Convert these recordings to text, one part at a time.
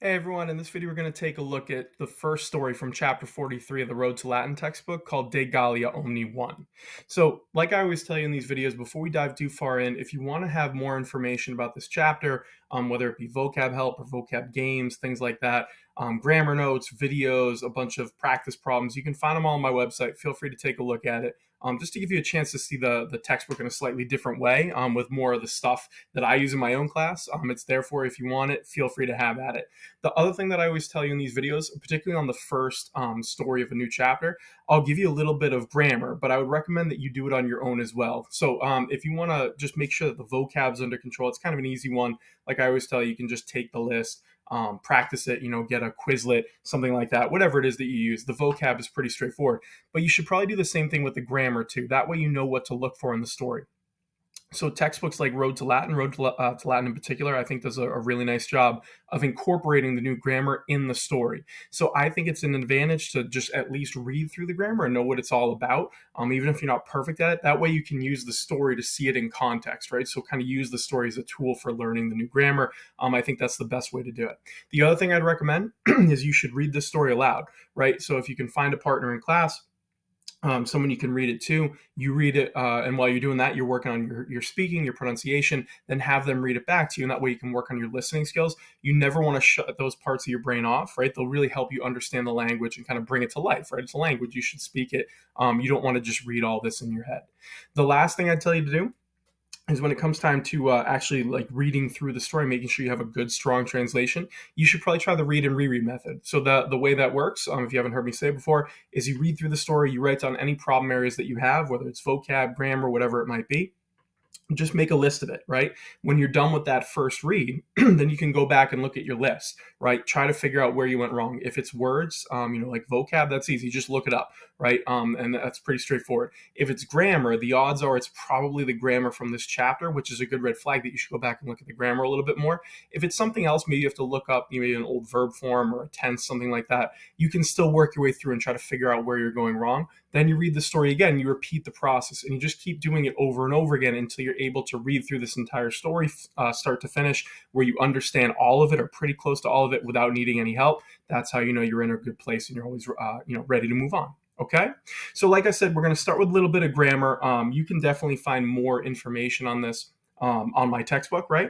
Hey everyone, in this video we're going to take a look at the first story from chapter 43 of the Road to Latin textbook called De Gallia Omni I. So, like I always tell you in these videos, before we dive too far in, if you want to have more information about this chapter, whether it be vocab help or vocab games, things like that, grammar notes, videos, a bunch of practice problems, you can find them all on my website. Feel free to take a look at it. Just to give you a chance to see the textbook in a slightly different way, with more of the stuff that I use in my own class. It's therefore, if you want it, feel free to have at it. The other thing that I always tell you in these videos, particularly on the first story of a new chapter, I'll give you a little bit of grammar, but I would recommend that you do it on your own as well. So if you want to just make sure that the vocab's under control, it's kind of an easy one. Like I always tell you, you can just take the list, practice it, get a Quizlet, something like that, whatever it is that you use. The vocab is pretty straightforward, but you should probably do the same thing with the grammar too. That way you know what to look for in the story. So textbooks like Road to Latin in particular, I think does a really nice job of incorporating the new grammar in the story. So I think it's an advantage to just at least read through the grammar and know what it's all about, even if you're not perfect at it. That way you can use the story to see it in context, right? So kind of use the story as a tool for learning the new grammar. I think that's the best way to do it. The other thing I'd recommend is you should read this story aloud, right? So if you can find a partner in class, someone you can read it to, you read it, and while you're doing that, you're working on your speaking, your pronunciation, then have them read it back to you, and that way you can work on your listening skills. You never want to shut those parts of your brain off, right? They'll really help you understand the language and kind of bring it to life, right? It's a language, you should speak it. You don't want to just read all this in your head. The last thing I'd tell you to do is when it comes time to actually like reading through the story, making sure you have a good, strong translation, you should probably try the read and reread method. So the way that works, if you haven't heard me say it before, is you read through the story, you write down any problem areas that you have, whether it's vocab, grammar, whatever it might be, just make a list of it, right? When you're done with that first read, then you can go back and look at your list, right? Try to figure out where you went wrong. If it's words, like vocab, that's easy. Just look it up, right? And that's pretty straightforward. If it's grammar, the odds are it's probably the grammar from this chapter, which is a good red flag that you should go back and look at the grammar a little bit more. If it's something else, maybe you have to look up maybe an old verb form or a tense, something like that. You can still work your way through and try to figure out where you're going wrong. Then you read the story again, you repeat the process, and you just keep doing it over and over again until you're able to read through this entire story, start to finish, where you understand all of it or pretty close to all of it without needing any help. That's how you know you're in a good place and you're always, ready to move on. Okay, so like I said, we're going to start with a little bit of grammar. You can definitely find more information on this on my textbook, right?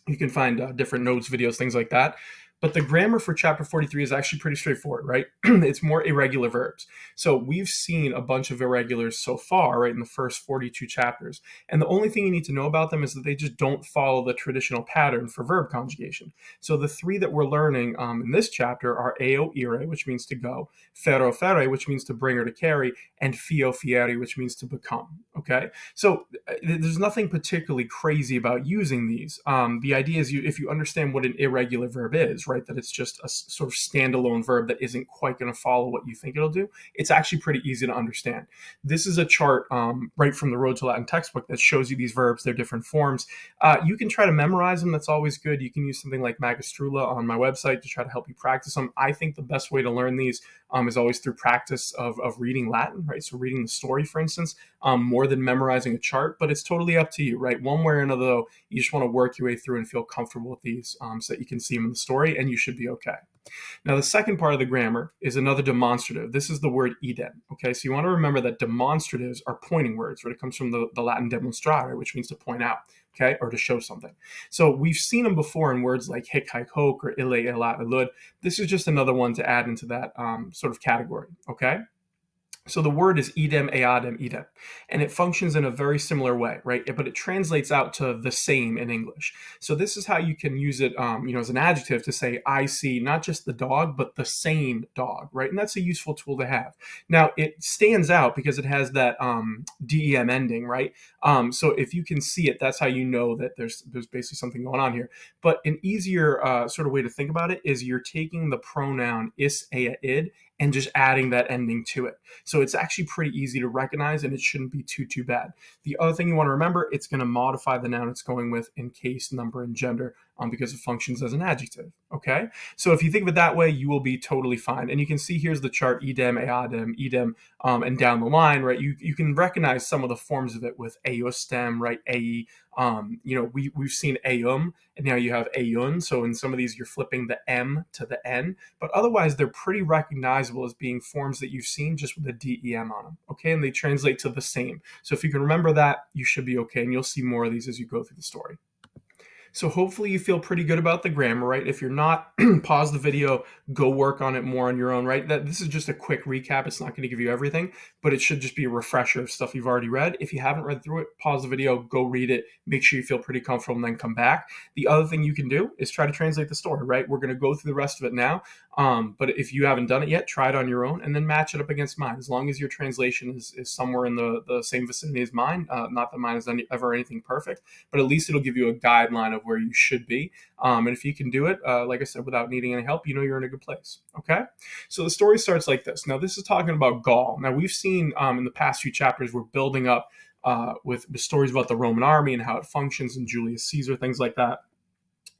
You can find different notes, videos, things like that. But the grammar for chapter 43 is actually pretty straightforward, right? It's more irregular verbs. So we've seen a bunch of irregulars so far, right, in the first 42 chapters. And the only thing you need to know about them is that they just don't follow the traditional pattern for verb conjugation. So the three that we're learning in this chapter are eo ire, which means to go, fero fere, which means to bring or to carry, and fio fieri, which means to become, okay? So there's nothing particularly crazy about using these. The idea is if you understand what an irregular verb is, right, that it's just a sort of standalone verb that isn't quite going to follow what you think it'll do, it's actually pretty easy to understand. This is a chart right from the Road to Latin textbook that shows you these verbs, their different forms. You can try to memorize them. That's always good. You can use something like Magistrula on my website to try to help you practice them. I think the best way to learn these is always through practice of reading Latin, right? So reading the story, for instance, more than memorizing a chart, but it's totally up to you, right? One way or another, though, you just want to work your way through and feel comfortable with these so that you can see them in the story and you should be okay. Now, the second part of the grammar is another demonstrative. This is the word idem, okay? So you want to remember that demonstratives are pointing words, right? It comes from the Latin demonstrare, which means to point out, okay, or to show something. So we've seen them before in words like hic, haec, hoc, or ille, illa, illud. This is just another one to add into that sort of category, okay? So the word is idem, eadem, idem, and it functions in a very similar way, right? But it translates out to the same in English. So this is how you can use it, as an adjective to say, I see not just the dog, but the same dog, right? And that's a useful tool to have. Now, it stands out because it has that dem ending, right? So if you can see it, that's how you know that there's basically something going on here. But an easier sort of way to think about it is you're taking the pronoun is, ea, id, and just adding that ending to it. So it's actually pretty easy to recognize and it shouldn't be too bad. The other thing you want to remember, it's going to modify the noun it's going with in case, number, and gender. because it functions as an adjective. Okay, so if you think of it that way, you will be totally fine. And you can see here's the chart: idem, eadem, idem, and down the line, right? You can recognize some of the forms of it with eostem, right? A. We've seen eum, and now you have eun. So in some of these, you're flipping the M to the N, but otherwise they're pretty recognizable as being forms that you've seen just with a DEM on them. Okay, and they translate to the same. So if you can remember that, you should be okay, and you'll see more of these as you go through the story. So hopefully you feel pretty good about the grammar, right? If you're not, pause the video, go work on it more on your own, right? This is just a quick recap. It's not going to give you everything, but it should just be a refresher of stuff you've already read. If you haven't read through it, pause the video, go read it, make sure you feel pretty comfortable, and then come back. The other thing you can do is try to translate the story, right? We're going to go through the rest of it now. But if you haven't done it yet, try it on your own and then match it up against mine. As long as your translation is somewhere in the same vicinity as mine, not that mine is ever anything perfect, but at least it'll give you a guideline of where you should be. And if you can do it, like I said, without needing any help, you're in a good place. Okay? So the story starts like this. Now, this is talking about Gaul. Now, we've seen in the past few chapters, we're building up with stories about the Roman army and how it functions, and Julius Caesar, things like that.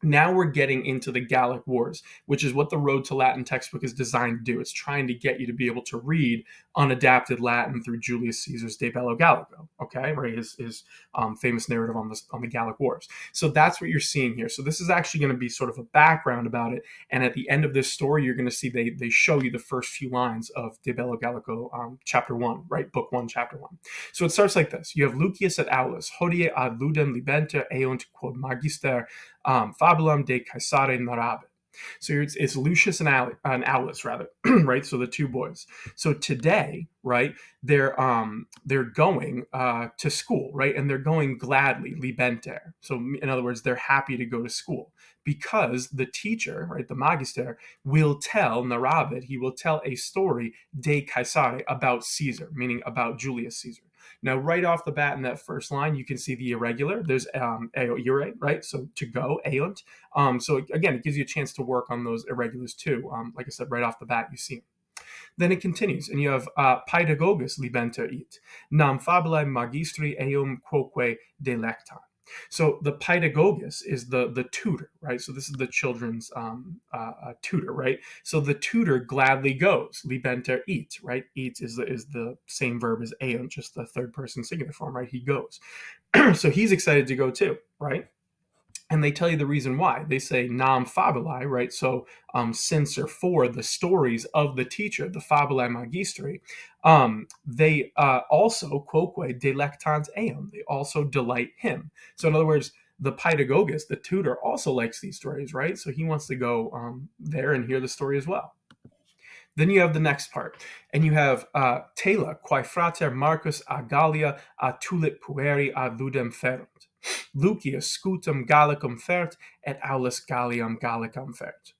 Now we're getting into the Gallic Wars, which is what the Road to Latin textbook is designed to do. It's trying to get you to be able to read unadapted Latin through Julius Caesar's De Bello Gallico, okay, right? His famous narrative on the Gallic Wars. So that's what you're seeing here. So this is actually going to be sort of a background about it. And at the end of this story, you're going to see they show you the first few lines of De Bello Gallico, chapter 1, right? Book 1, chapter 1. So it starts like this. You have Lucius et Aulus, hodie ad ludem libenter eunt quod magister fabulam de Caesare narrabit. So it's Lucius and Aulus, rather, right? So the two boys. So today, right, they're going to school, right, and they're going gladly, libenter. So in other words, they're happy to go to school because the teacher, right, the magister, will tell narrabit. He will tell a story de Caesare, about Caesar, meaning about Julius Caesar. Now, right off the bat in that first line, you can see the irregular. There's ire, right? So to go, eunt. So again, it gives you a chance to work on those irregulars too. Like I said, right off the bat, you see them. Then it continues, and you have paedagogus libenter it, nam fabulae magistri eum quoque delectant. So the paedagogus is the tutor, right? So this is the children's tutor, right? So the tutor gladly goes, libenter it, right? It is the same verb as eum, just the third person singular form, right? He goes. So he's excited to go too, right? And they tell you the reason why. They say nam fabulae, right? So since or for the stories of the teacher, the fabulae magistri, they also, quoque, delectant eum. They also delight him. So in other words, the paedagogus, the tutor, also likes these stories, right? So he wants to go there and hear the story as well. Then you have the next part, and you have tela, quae frater Marcus a Gallia a tulit pueri ad ludem ferunt. Lucius scutum Gallicum fert, et Aulus Gallium Gallicum fert.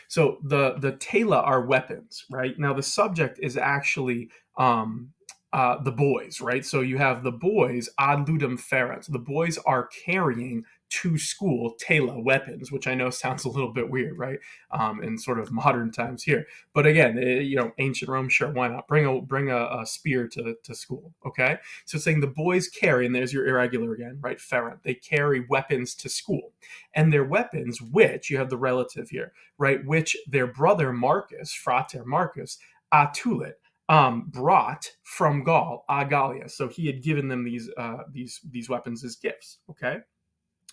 So the tela are weapons, right? Now the subject is actually the boys, right? So you have the boys ad ludem ferunt. The boys are carrying to school tela, weapons, which I know sounds a little bit weird, right? In sort of modern times here, but again, ancient Rome, sure, why not? Bring a spear to school, okay? So it's saying the boys carry, and there's your irregular again, right? Ferunt. They carry weapons to school, and their weapons, which you have the relative here, right? Which their brother Marcus, frater Marcus, atulit, brought from Gaul, a Gallia. So he had given them these weapons as gifts, okay?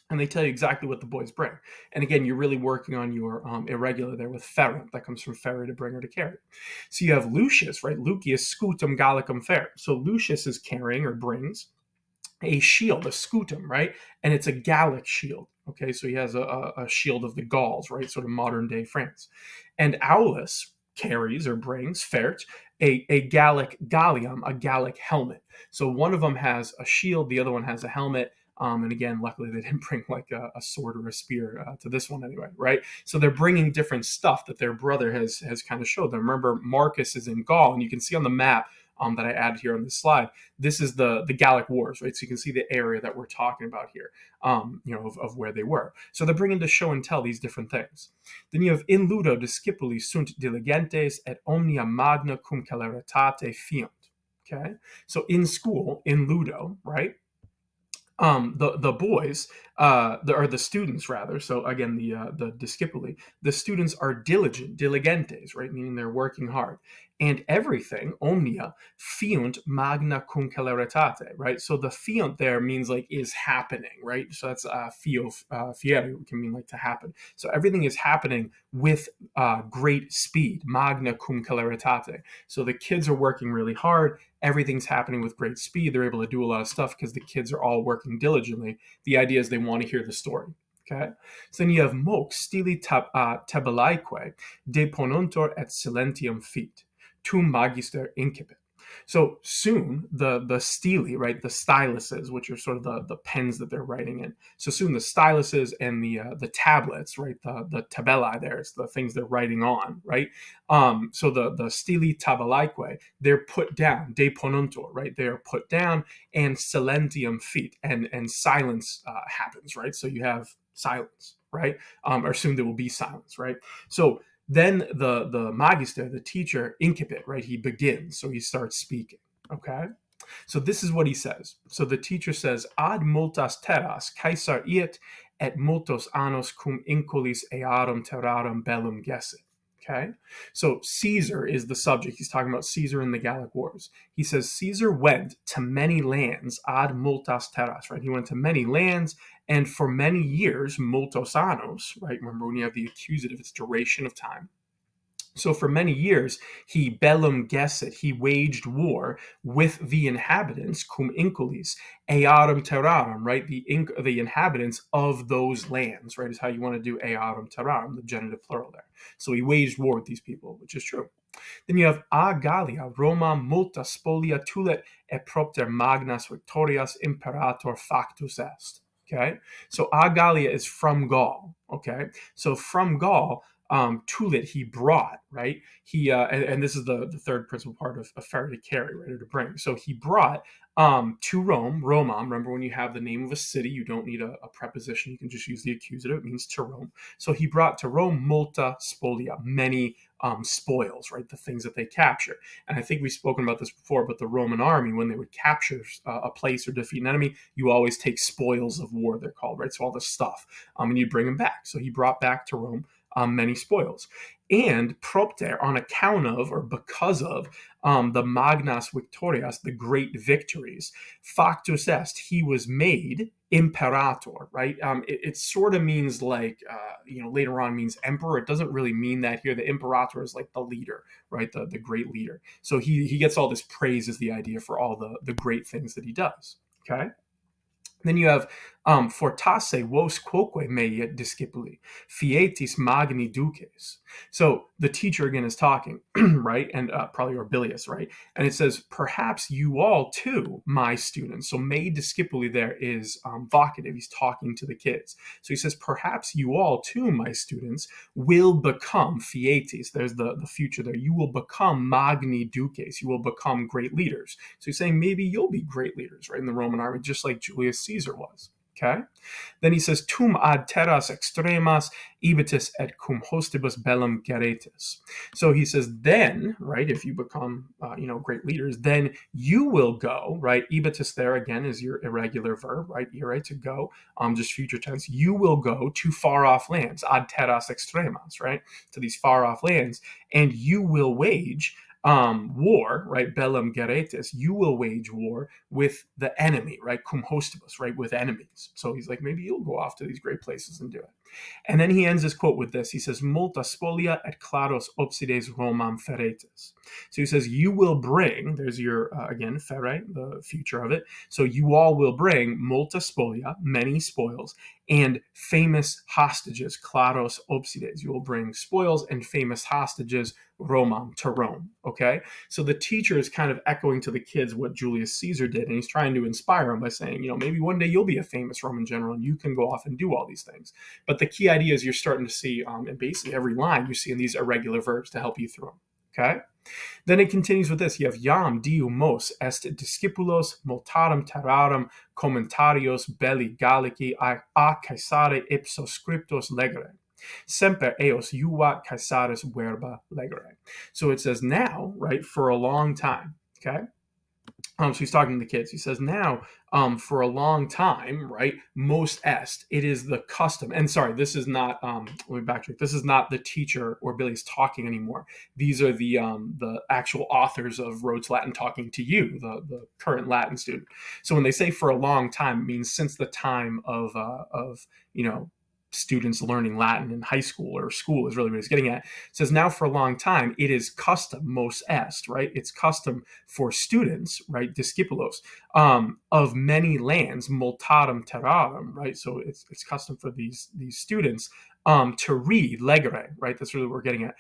And they tell you exactly what the boys bring. And again, you're really working on your irregular there with ferunt. That comes from ferre, to bring or to carry. So you have Lucius, right? Lucius scutum Gallicum fer. So Lucius is carrying or brings a shield, a scutum, right? And it's a Gallic shield. Okay, so he has a shield of the Gauls, right? Sort of modern day France. And Aulus carries or brings, fert, a Gallic gallium, a Gallic helmet. So one of them has a shield, the other one has a helmet. And again, luckily they didn't bring like a sword or a spear to this one anyway, right? So they're bringing different stuff that their brother has kind of showed them. Remember, Marcus is in Gaul, and you can see on the map that I added here on this slide, this is the Gallic Wars, right? So you can see the area that we're talking about here, of where they were. So they're bringing to show and tell these different things. Then you have in ludo discipuli sunt diligentes et omnia magna cum celeritate fiunt. Okay, so in school, in ludo, right? The boys the students rather. So again, the discipuli, the students are diligent, diligentes, right? Meaning they're working hard, and everything omnia fiunt magna cum celeritate, right? So the fiunt there means like is happening, right? So that's fiere can mean like to happen. So everything is happening with great speed, magna cum celeritate. So the kids are working really hard. Everything's happening with great speed. They're able to do a lot of stuff because the kids are all working diligently. The idea is they want to hear the story. Okay, so then you have mox stili tabelaique deponuntur et silentium fit, tum magister incipit. So soon the stili, right, the styluses, which are sort of the pens that they're writing in. So soon the styluses and the tablets, right, the tabella there, it's the things they're writing on, right. So the stili tabellaique, they're put down, deponuntur, right, they are put down, and silentium fit, and silence happens, right. So you have silence, right, or soon there will be silence, right. So then the magister, the teacher, incipit, right? He begins, so he starts speaking. Okay, so this is what he says. So the teacher says, "Ad multas terras caesar iet, et multos annos cum inculis earum terrarum bellum gessit." Okay, so Caesar is the subject. He's talking about Caesar in the Gallic Wars. He says Caesar went to many lands, ad multas terras, right? He went to many lands, and for many years, multos annos, right? Remember when you have the accusative, it's duration of time. So for many years, he bellum gessit, he waged war with the inhabitants, cum inculis, earum terrarum, right? The inhabitants of those lands, right? Is how you want to do earum terrarum, the genitive plural there. So he waged war with these people, which is true. Then you have a Gallia, Roma multa spolia tulet et propter magnas victorias imperator factus est. Okay, so a Gallia is from Gaul. Okay, so from Gaul, tulit he brought, right? He and this is the third principal part of ferre to carry, right, or to bring. So he brought to Rome, Romam. Remember, when you have the name of a city, you don't need a preposition. You can just use the accusative. It means to Rome. So he brought to Rome multa spolia, many spoils, right? The things that they capture. And I think we've spoken about this before, but the Roman army, when they would capture a place or defeat an enemy, you always take spoils of war, they're called, right? So all the stuff, and you bring them back. So he brought back to Rome many spoils. And propter, on account of or because of the magnas victorias, the great victories, factus est, he was made imperator, right? It sort of means like, later on means emperor. It doesn't really mean that here. The imperator is like the leader, right? The great leader. So he gets all this praise as the idea for all the great things that he does, okay? Then you have fortasse vos quoque mei discipuli, fietis magni duces. So the teacher again is talking, right? And probably Orbilius, right? And it says, perhaps you all too, my students. So mei discipuli there is vocative. He's talking to the kids. So he says, perhaps you all too, my students, will become fietis. There's the future there. You will become magni duces. You will become great leaders. So he's saying maybe you'll be great leaders, right, in the Roman army, just like Julius Caesar was. Okay, then he says, tum ad terras extremas ibitis et cum hostibus bellum geretis. So he says, then, right, if you become, great leaders, then you will go, right? Ibitis there again is your irregular verb, right? Ire, to go, just future tense. You will go to far off lands, ad terras extremas, right? To these far off lands, and you will wage war, right? Bellum geretis, you will wage war with the enemy, right? Cum hostibus, right? With enemies. So he's like, maybe you'll go off to these great places and do it. And then he ends his quote with this. He says, multa spolia et claros obsides Romam ferretis. So he says, you will bring, there's your, again, ferre, the future of it. So you all will bring multa spolia, many spoils, and famous hostages, claros obsides. You will bring spoils and famous hostages, Romam, to Rome, okay? So the teacher is kind of echoing to the kids what Julius Caesar did, and he's trying to inspire them by saying, maybe one day you'll be a famous Roman general and you can go off and do all these things. But the key idea is you're starting to see, in basically every line, you're seeing these irregular verbs to help you through them, okay? Then it continues with this. You have Iam diu mos est discipulos multarum terrarum commentarios belli Gallici a Caesare ipso scriptos legere. Semper eos juvat Caesaris verba legere. So it says now, right, for a long time, okay? So he's talking to the kids. He says, now, for a long time, right, most est, it is the custom. And sorry, this is not, let me backtrack. This is not the teacher or Billy's talking anymore. These are the actual authors of Road to Latin talking to you, the current Latin student. So when they say for a long time, it means since the time of students learning Latin in high school or school is really what he's getting at. It says now for a long time, it is custom, mos est, right? It's custom for students, right? Discipulos, of many lands, multarum terrarum, right? So it's custom for these students to read legere, right? That's really what we're getting at.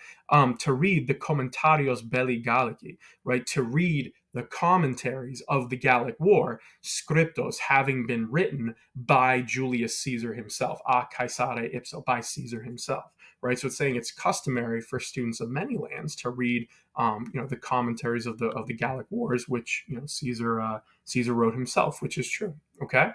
To read the commentarios belli Gallici, right? To read the commentaries of the Gallic War, scriptos, having been written by Julius Caesar himself, a Caesare ipso, by Caesar himself, right? So it's saying it's customary for students of many lands to read, the commentaries of the Gallic Wars, which Caesar wrote himself, which is true. Okay,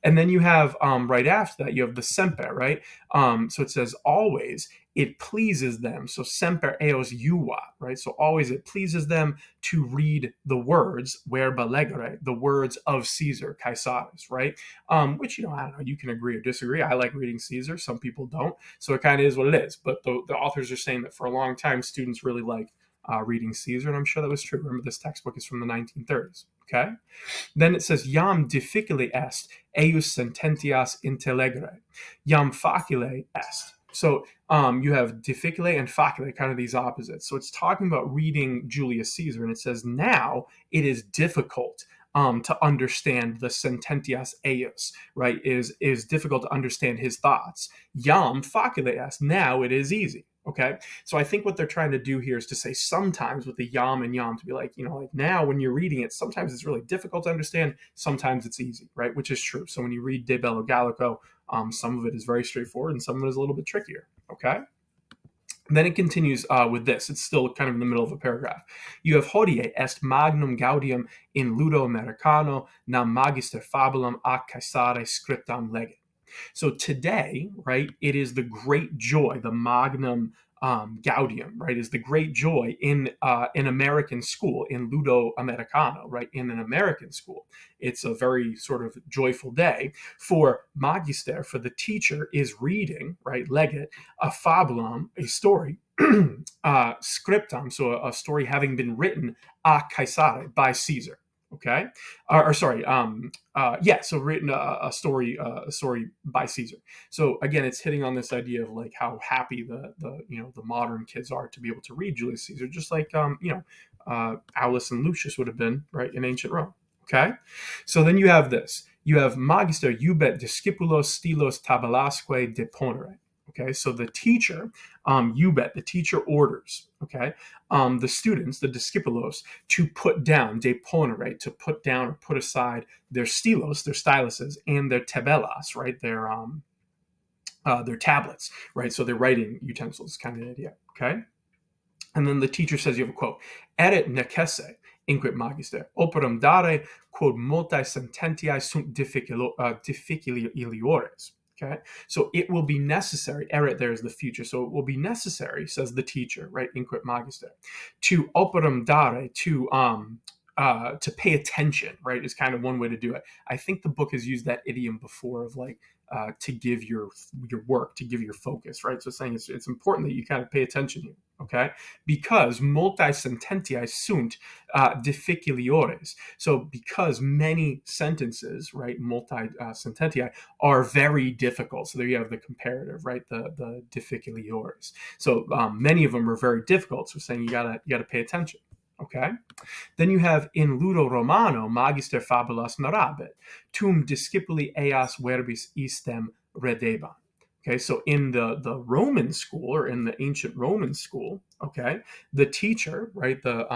and then you have right after that you have the semper, right? So it says always it pleases them. So semper eos juvant, right? So always it pleases them to read the words verba legere, the words of Caesar, Caesaris, right? Which, I don't know, you can agree or disagree. I like reading Caesar. Some people don't. So it kind of is what it is. But the authors are saying that for a long time, students really like reading Caesar, and I'm sure that was true. Remember, this textbook is from the 1930s. Okay, then it says jam difficile est eius sententias intellegere, jam facile est. So you have difficile and facile, kind of these opposites. So it's talking about reading Julius Caesar, and it says now it is difficult to understand the sententias eius, right? Is difficult to understand his thoughts. Jam facile est, now it is easy. Okay, so I think what they're trying to do here is to say sometimes with the yam and yam to be like, like now when you're reading it, sometimes it's really difficult to understand, sometimes it's easy, right? Which is true. So when you read De Bello Gallico, some of it is very straightforward and some of it is a little bit trickier. Okay. Then it continues with this. It's still kind of in the middle of a paragraph. You have hodie est magnum gaudium in ludo americano nam magister fabulum ac Caesare scriptam legit. So today, right, it is the great joy, the magnum gaudium, right, is the great joy in an American school, in Ludo Americano, right, in an American school. It's a very sort of joyful day for magister, for the teacher is reading, right, legit, a fabulum, a story, scriptum, so a story having been written a Caesare, by Caesar. Okay, so written a story by Caesar. So again, it's hitting on this idea of like how happy the modern kids are to be able to read Julius Caesar, just like Aulus and Lucius would have been, right, in ancient Rome. Okay, so then you have this. You have magister iubet discipulos stylos tabelasque deponere. Okay, so the teacher, iubet, the teacher orders, okay, the students, the discipulos, to put down, deponere, to put down or put aside their stylos, their styluses, and their tabelas, right, their tablets, right, so their writing utensils, kind of the idea, okay? And then the teacher says, you have a quote, erit necesse, inquit magister, operum dare, quod multae sententiae sunt difficiliores. Okay, so it will be necessary, erit there is the future, so it will be necessary, says the teacher, right, inquit magister, to operum dare, to pay attention, right, is kind of one way to do it. I think the book has used that idiom before of like, to give your work, to give your focus, right? So saying it's important that you kind of pay attention here, okay? Because multae sententiae sunt difficiliores. So because many sentences, right, multi sententiae are very difficult. So there you have the comparative, right? The difficiliores. So many of them are very difficult. So saying you gotta pay attention. Okay, then you have in Ludo Romano magister fabulas narrabit, tum discipuli eas verbis istem redebant. Okay, so in the Roman school, or in the ancient Roman school, okay, the teacher, right, the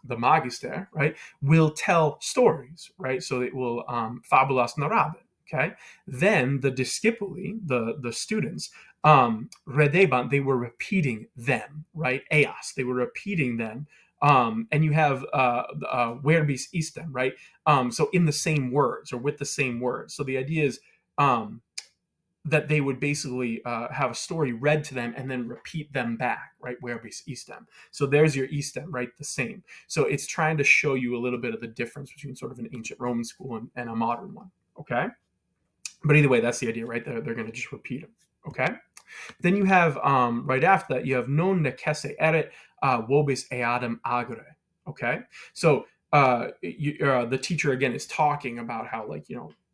magister, right, will tell stories, right, so it will fabulas narrabit. Okay, then the discipuli, the students, redebant, they were repeating them, right, eas, they were repeating them. And you have verbis istem, right? So in the same words or with the same words. So the idea is that they would basically have a story read to them and then repeat them back, right? Verbis istem. So there's your istem, right? The same. So it's trying to show you a little bit of the difference between sort of an ancient Roman school and a modern one, okay? But either way, that's the idea, right? They're going to just repeat them, okay? Then you have, right after that, you have non necesse erit vobis eadem agere, okay? So the teacher, again, is talking about how, like,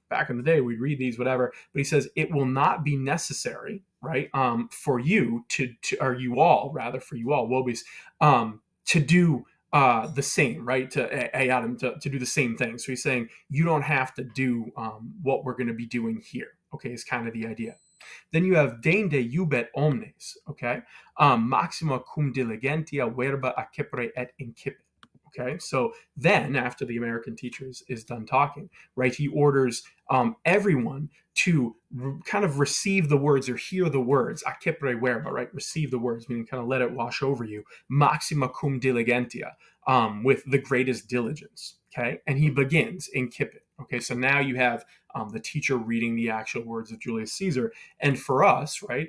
back in the day, we'd read these, whatever, but he says, it will not be necessary, right, for you or you all, rather, for you all, vobis, to do the same, right? To do the same thing. So he's saying you don't have to do what we're going to be doing here. Okay, is kind of the idea. Then you have dende jubet omnes. Okay, maxima cum diligentia verba accepere et incipit. Okay, so then after the American teacher is done talking, right, he orders everyone to kind of receive the words or hear the words, accepere verba, right, receive the words, meaning kind of let it wash over you, maxima cum diligentia, with the greatest diligence, okay, and he begins incipit. Okay, so now you have the teacher reading the actual words of Julius Caesar, and for us, right,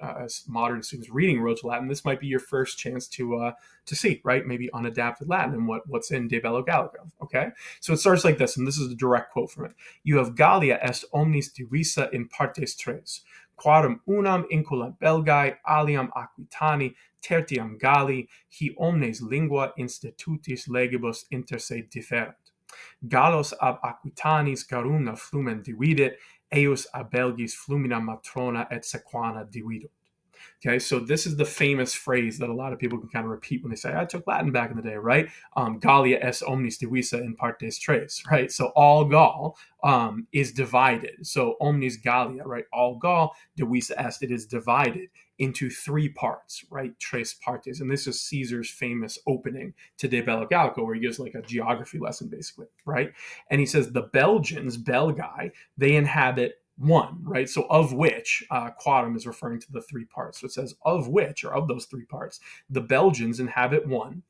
as modern students reading Road to Latin, this might be your first chance to see, right, maybe unadapted Latin and what's in De Bello Gallico. Okay, so it starts like this, and this is a direct quote from it. You have Gallia est omnis divisa in partes tres, quarum unam inculant Belgae, aliam Aquitani, tertiam Galli, hi omnes lingua institutis legibus inter se different. Gallos ab Aquitanis garumna flumen dividit, eius ab Belgis flumina matrona et sequana dividunt. Okay, so this is the famous phrase that a lot of people can kind of repeat when they say, I took Latin back in the day, right? Gallia est omnis divisa in partes tres, right? So all Gaul is divided. So omnis Gallia, right? All Gaul, divisa est, it is divided into three parts, right? Tres partes. And this is Caesar's famous opening to De Bello Gallico, where he gives like a geography lesson, basically, right? And he says the Belgians, Belgae, they inhabit one, right? So of which, quadrum is referring to the three parts. So it says of which, or of those three parts, the Belgians inhabit one,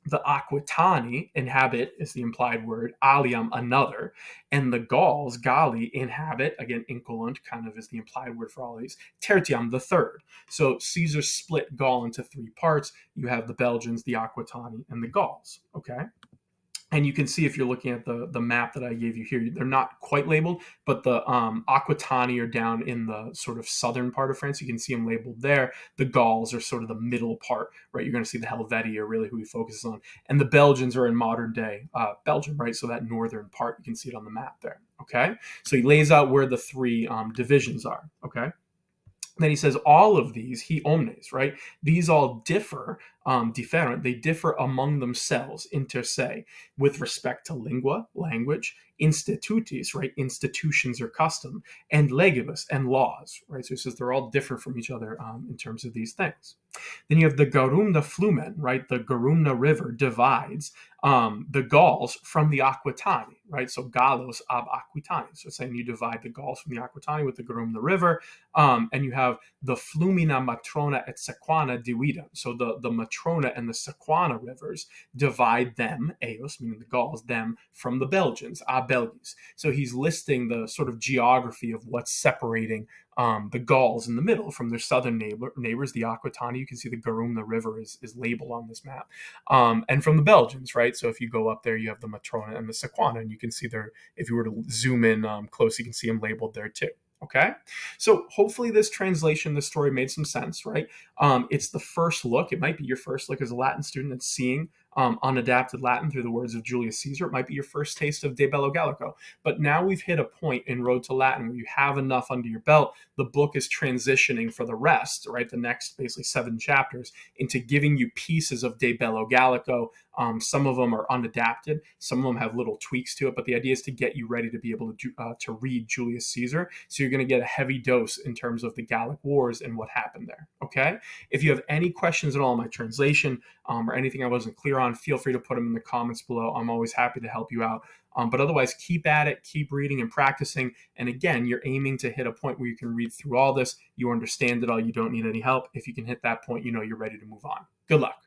the Aquitani inhabit, is the implied word, aliam, another, and the Gauls, Galli, inhabit, again, inculant, kind of is the implied word for all of these, tertiam, the third. So Caesar split Gaul into three parts. You have the Belgians, the Aquitani, and the Gauls, okay? And you can see if you're looking at the map that I gave you here, they're not quite labeled, but the Aquitani are down in the sort of southern part of France. You can see them labeled there. The Gauls are sort of the middle part, right? You're going to see the Helvetii are really who he focuses on. And the Belgians are in modern day Belgium, right? So that northern part, you can see it on the map there, okay? So he lays out where the three divisions are, okay? Then he says all of these, he omnes, right? These all differ, different. They differ among themselves, inter se, with respect to lingua, language, institutis, right? Institutions or custom, and legibus, and laws, right? So he says they're all different from each other in terms of these things. Then you have the Garumna Flumen, right? The Garumna River divides the Gauls from the Aquitani, right? So Gallos ab Aquitani. So it's saying you divide the Gauls from the Aquitani with the Garumna River, and you have the Flumina Matrona et Sequana dividam. So the Matrona and the Sequana rivers divide them, eos, meaning the Gauls, them from the Belgians, ab Belgis. So he's listing the sort of geography of what's separating the Gauls in the middle from their southern neighbors, the Aquitani. You can see the Garumna River is labeled on this map. And from the Belgians, right? So if you go up there, you have the Matrona and the Sequana, and you can see there, if you were to zoom in close, you can see them labeled there too. Okay, so hopefully this translation, this story made some sense, right? It's the first look. It might be your first look as a Latin student at seeing unadapted Latin through the words of Julius Caesar. It might be your first taste of De Bello Gallico. But now we've hit a point in Road to Latin where you have enough under your belt. The book is transitioning for the rest, right? The next basically 7 chapters into giving you pieces of De Bello Gallico. Some of them are unadapted. Some of them have little tweaks to it. But the idea is to get you ready to be able to read Julius Caesar. So you're going to get a heavy dose in terms of the Gallic Wars and what happened there. Okay? If you have any questions at all on my translation or anything I wasn't clear on, feel free to put them in the comments below. I'm always happy to help you out. But otherwise, keep at it, keep reading and practicing. And again, you're aiming to hit a point where you can read through all this. You understand it all. You don't need any help. If you can hit that point, you know you're ready to move on. Good luck.